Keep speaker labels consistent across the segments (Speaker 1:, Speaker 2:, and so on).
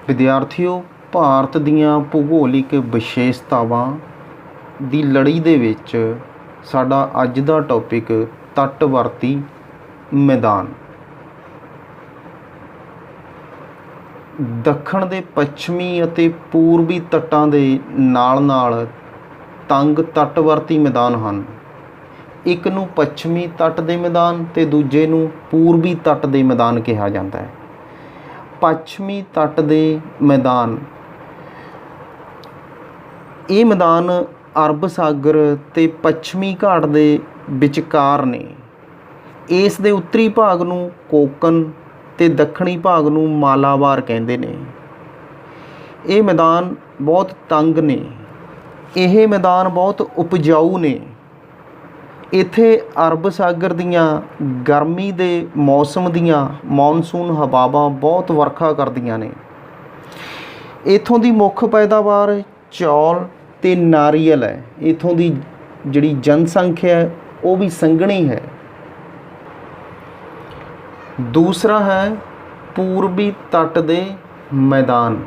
Speaker 1: ਵਿਦਿਆਰਥੀਓ, ਭਾਰਤ ਦੀਆਂ ਭੂਗੋਲਿਕ ਵਿਸ਼ੇਸ਼ਤਾਵਾਂ ਦੀ ਲੜੀ ਦੇ ਵਿੱਚ ਸਾਡਾ ਅੱਜ ਦਾ ਟੌਪਿਕ ਤੱਟਵਰਤੀ ਮੈਦਾਨ। ਦੱਖਣ ਦੇ ਪੱਛਮੀ ਅਤੇ ਪੂਰਬੀ ਤੱਟਾਂ ਦੇ ਨਾਲ ਤੰਗ ਤੱਟਵਰਤੀ ਮੈਦਾਨ ਹਨ। ਇੱਕ ਨੂੰ ਪੱਛਮੀ ਤੱਟ ਦੇ ਮੈਦਾਨ ਅਤੇ ਦੂਜੇ ਨੂੰ ਪੂਰਬੀ ਤੱਟ ਦੇ ਮੈਦਾਨ ਕਿਹਾ ਜਾਂਦਾ ਹੈ। ਪੱਛਮੀ ਤੱਟ ਦੇ ਮੈਦਾਨ, ਇਹ ਮੈਦਾਨ ਅਰਬ ਸਾਗਰ ਅਤੇ ਪੱਛਮੀ ਘਾਟ ਦੇ ਵਿਚਕਾਰ ਨੇ। ਇਸ ਦੇ ਉੱਤਰੀ ਭਾਗ ਨੂੰ ਕੋਕਨ ਅਤੇ ਦੱਖਣੀ ਭਾਗ ਨੂੰ ਮਾਲਾਬਾਰ ਕਹਿੰਦੇ ਨੇ। ਇਹ ਮੈਦਾਨ ਬਹੁਤ ਤੰਗ ਨੇ। ਇਹ ਮੈਦਾਨ ਬਹੁਤ ਉਪਜਾਊ ਨੇ। ਇੱਥੇ ਅਰਬ ਸਾਗਰ ਦੀਆਂ ਗਰਮੀ ਦੇ ਮੌਸਮ ਦੀਆਂ ਮੌਨਸੂਨ ਹਵਾਵਾਂ ਬਹੁਤ ਵਰਖਾ ਕਰਦੀਆਂ ਨੇ। ਇੱਥੋਂ ਦੀ ਮੁੱਖ ਪੈਦਾਵਾਰ ਚੌਲ ਅਤੇ ਨਾਰੀਅਲ ਹੈ। ਇੱਥੋਂ ਦੀ ਜਿਹੜੀ ਜਨਸੰਖਿਆ ਹੈ ਉਹ ਵੀ ਸੰਘਣੀ ਹੈ। ਦੂਸਰਾ ਹੈ ਪੂਰਬੀ ਤੱਟ ਦੇ ਮੈਦਾਨ।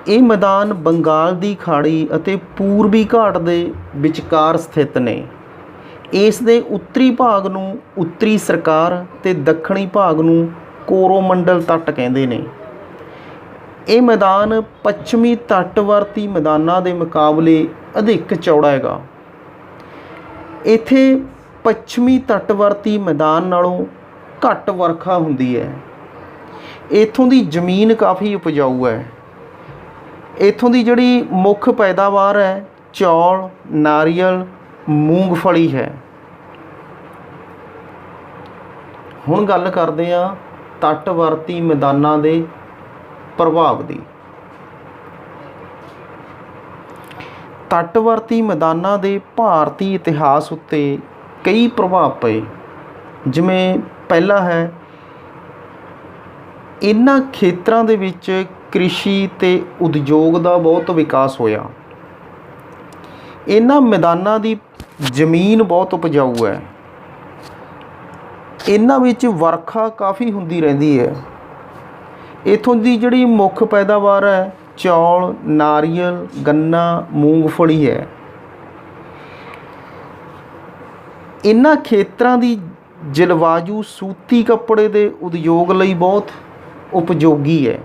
Speaker 1: ਇਹ ਮੈਦਾਨ ਬੰਗਾਲ ਦੀ ਖਾੜੀ ਅਤੇ ਪੂਰਬੀ ਘਾਟ ਦੇ ਵਿਚਕਾਰ ਸਥਿਤ ਨੇ। ਇਸ ਦੇ ਉੱਤਰੀ ਭਾਗ ਨੂੰ ਉੱਤਰੀ ਸਰਕਾਰ ਅਤੇ ਦੱਖਣੀ ਭਾਗ ਨੂੰ ਕੋਰੋਮੰਡਲ ਤੱਟ ਕਹਿੰਦੇ ਨੇ। ਇਹ ਮੈਦਾਨ ਪੱਛਮੀ ਤੱਟਵਰਤੀ ਮੈਦਾਨਾਂ ਦੇ ਮੁਕਾਬਲੇ ਅਧਿਕ ਚੌੜਾ ਹੈਗਾ। ਇੱਥੇ ਪੱਛਮੀ ਤੱਟਵਰਤੀ ਮੈਦਾਨ ਨਾਲੋਂ ਘੱਟ ਵਰਖਾ ਹੁੰਦੀ ਹੈ। ਇੱਥੋਂ ਦੀ ਜ਼ਮੀਨ ਕਾਫੀ ਉਪਜਾਊ ਹੈ। ਇੱਥੋਂ ਦੀ ਜਿਹੜੀ ਮੁੱਖ ਪੈਦਾਵਾਰ ਹੈ ਚੌਲ, ਨਾਰੀਅਲ, ਮੂੰਗਫਲੀ ਹੈ। ਹੁਣ ਗੱਲ ਕਰਦੇ ਹਾਂ ਤੱਟਵਰਤੀ ਮੈਦਾਨਾਂ ਦੇ ਪ੍ਰਭਾਵ ਦੀ। ਤੱਟਵਰਤੀ ਮੈਦਾਨਾਂ ਦੇ ਭਾਰਤੀ ਇਤਿਹਾਸ ਉੱਤੇ ਕਈ ਪ੍ਰਭਾਵ ਪਏ। ਜਿਵੇਂ ਪਹਿਲਾ ਹੈ, ਇਹਨਾਂ ਖੇਤਰਾਂ ਦੇ ਵਿੱਚ ਕ੍ਰਿਸ਼ੀ ਅਤੇ ਉਦਯੋਗ ਦਾ ਬਹੁਤ ਵਿਕਾਸ ਹੋਇਆ। ਇਹਨਾਂ ਮੈਦਾਨਾਂ ਦੀ ਜ਼ਮੀਨ ਬਹੁਤ ਉਪਜਾਊ ਹੈ। ਇਹਨਾਂ ਵਿੱਚ ਵਰਖਾ ਕਾਫੀ ਹੁੰਦੀ ਰਹਿੰਦੀ ਹੈ। ਇੱਥੋਂ ਦੀ ਜਿਹੜੀ ਮੁੱਖ ਪੈਦਾਵਾਰ ਹੈ ਚੌਲ, ਨਾਰੀਅਲ, ਗੰਨਾ, ਮੂੰਗਫਲੀ ਹੈ। ਇਹਨਾਂ ਖੇਤਰਾਂ ਦੀ ਜਲਵਾਯੂ ਸੂਤੀ ਕੱਪੜੇ ਦੇ ਉਦਯੋਗ ਲਈ ਬਹੁਤ ਉਪਯੋਗੀ ਹੈ।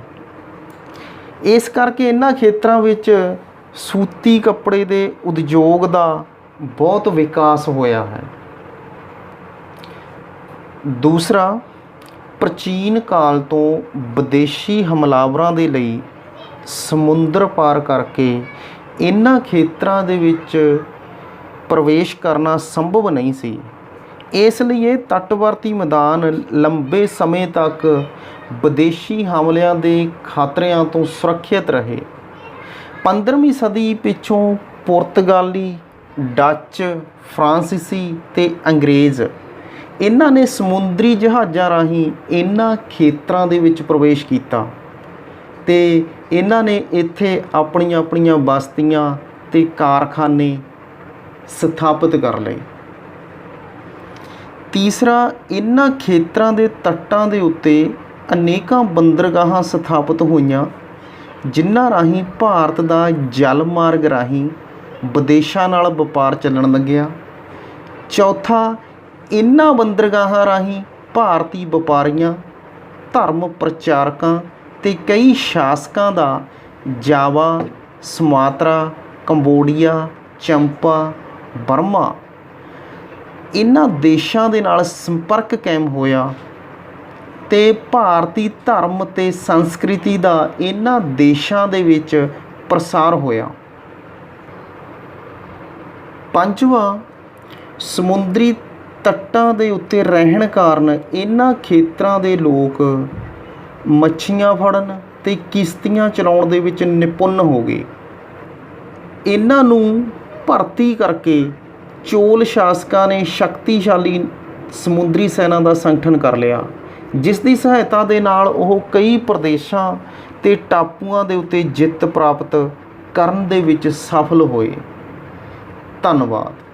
Speaker 1: ਇਸ ਕਰਕੇ ਇਹਨਾਂ ਖੇਤਰਾਂ ਵਿੱਚ ਸੂਤੀ ਕੱਪੜੇ ਦੇ ਉਦਯੋਗ ਦਾ ਬਹੁਤ ਵਿਕਾਸ ਹੋਇਆ ਹੈ। ਦੂਸਰਾ, ਪ੍ਰਾਚੀਨ ਕਾਲ ਤੋਂ ਵਿਦੇਸ਼ੀ ਹਮਲਾਵਰਾਂ ਦੇ ਲਈ ਸਮੁੰਦਰ ਪਾਰ ਕਰਕੇ ਇਹਨਾਂ ਖੇਤਰਾਂ ਦੇ ਵਿੱਚ ਪ੍ਰਵੇਸ਼ ਕਰਨਾ ਸੰਭਵ ਨਹੀਂ ਸੀ। ਇਸ ਲਈ ਇਹ ਤੱਟਵਰਤੀ ਮੈਦਾਨ ਲੰਬੇ ਸਮੇਂ ਤੱਕ ਵਿਦੇਸ਼ੀ ਹਮਲਿਆਂ ਦੇ ਖਤਰਿਆਂ ਤੋਂ ਸੁਰੱਖਿਅਤ ਰਹੇ। 15ਵੀਂ ਸਦੀ ਪਿੱਛੋਂ ਪੁਰਤਗਾਲੀ, ਡੱਚ, ਫਰਾਂਸੀਸੀ ਅਤੇ ਅੰਗਰੇਜ਼ ਇਹਨਾਂ ਨੇ ਸਮੁੰਦਰੀ ਜਹਾਜ਼ਾਂ ਰਾਹੀਂ ਇਹਨਾਂ ਖੇਤਰਾਂ ਦੇ ਵਿੱਚ ਪ੍ਰਵੇਸ਼ ਕੀਤਾ ਅਤੇ ਇਹਨਾਂ ਨੇ ਇੱਥੇ ਆਪਣੀਆਂ ਬਸਤੀਆਂ ਅਤੇ ਕਾਰਖਾਨੇ ਸਥਾਪਿਤ ਕਰ ਲਏ। ਤੀਸਰਾ, ਇਹਨਾਂ ਖੇਤਰਾਂ ਦੇ ਤੱਟਾਂ ਦੇ ਉੱਤੇ ਅਨੇਕਾਂ ਬੰਦਰਗਾਹਾਂ ਸਥਾਪਿਤ ਹੋਈਆਂ, ਜਿਨ੍ਹਾਂ ਰਾਹੀਂ ਭਾਰਤ ਦਾ ਜਲ ਮਾਰਗ ਰਾਹੀਂ ਵਿਦੇਸ਼ਾਂ ਨਾਲ ਵਪਾਰ ਚੱਲਣ ਲੱਗਿਆ। ਚੌਥਾ, ਇਹਨਾਂ ਬੰਦਰਗਾਹਾਂ ਰਾਹੀਂ ਭਾਰਤੀ ਵਪਾਰੀਆਂ, ਧਰਮ ਪ੍ਰਚਾਰਕਾਂ ਅਤੇ ਕਈ ਸ਼ਾਸਕਾਂ ਦਾ ਜਾਵਾ, ਸੁਮਾਤਰਾ, ਕੰਬੋਡੀਆ, ਚੰਪਾ, ਬਰਮਾ ਇਹਨਾਂ ਦੇਸ਼ਾਂ ਦੇ ਨਾਲ ਸੰਪਰਕ ਕਾਇਮ ਹੋਇਆ ਅਤੇ ਭਾਰਤੀ ਧਰਮ ਅਤੇ ਸੰਸਕ੍ਰਿਤੀ ਦਾ ਇਹਨਾਂ ਦੇਸ਼ਾਂ ਦੇ ਵਿੱਚ ਪ੍ਰਸਾਰ ਹੋਇਆ। ਪੰਜਵਾਂ, ਸਮੁੰਦਰੀ ਤੱਟਾਂ ਦੇ ਉੱਤੇ ਰਹਿਣ ਕਾਰਨ ਇਹਨਾਂ ਖੇਤਰਾਂ ਦੇ ਲੋਕ ਮੱਛੀਆਂ ਫੜਨ ਅਤੇ ਕਿਸ਼ਤੀਆਂ ਚਲਾਉਣ ਦੇ ਵਿੱਚ ਨਿਪੁੰਨ ਹੋ ਗਏ। ਇਹਨਾਂ ਨੂੰ ਭਰਤੀ ਕਰਕੇ ਚੋਲ ਸ਼ਾਸਕਾਂ ਨੇ ਸ਼ਕਤੀਸ਼ਾਲੀ ਸਮੁੰਦਰੀ ਸੈਨਾ ਦਾ ਸੰਗਠਨ ਕਰ ਲਿਆ, ਜਿਸ ਦੀ ਸਹਾਇਤਾ ਦੇ ਨਾਲ ਉਹ ਕਈ ਪ੍ਰਦੇਸ਼ਾਂ ਅਤੇ ਟਾਪੂਆਂ ਦੇ ਉੱਤੇ ਜਿੱਤ ਪ੍ਰਾਪਤ ਕਰਨ ਦੇ ਵਿੱਚ ਸਫਲ ਹੋਏ। ਧੰਨਵਾਦ।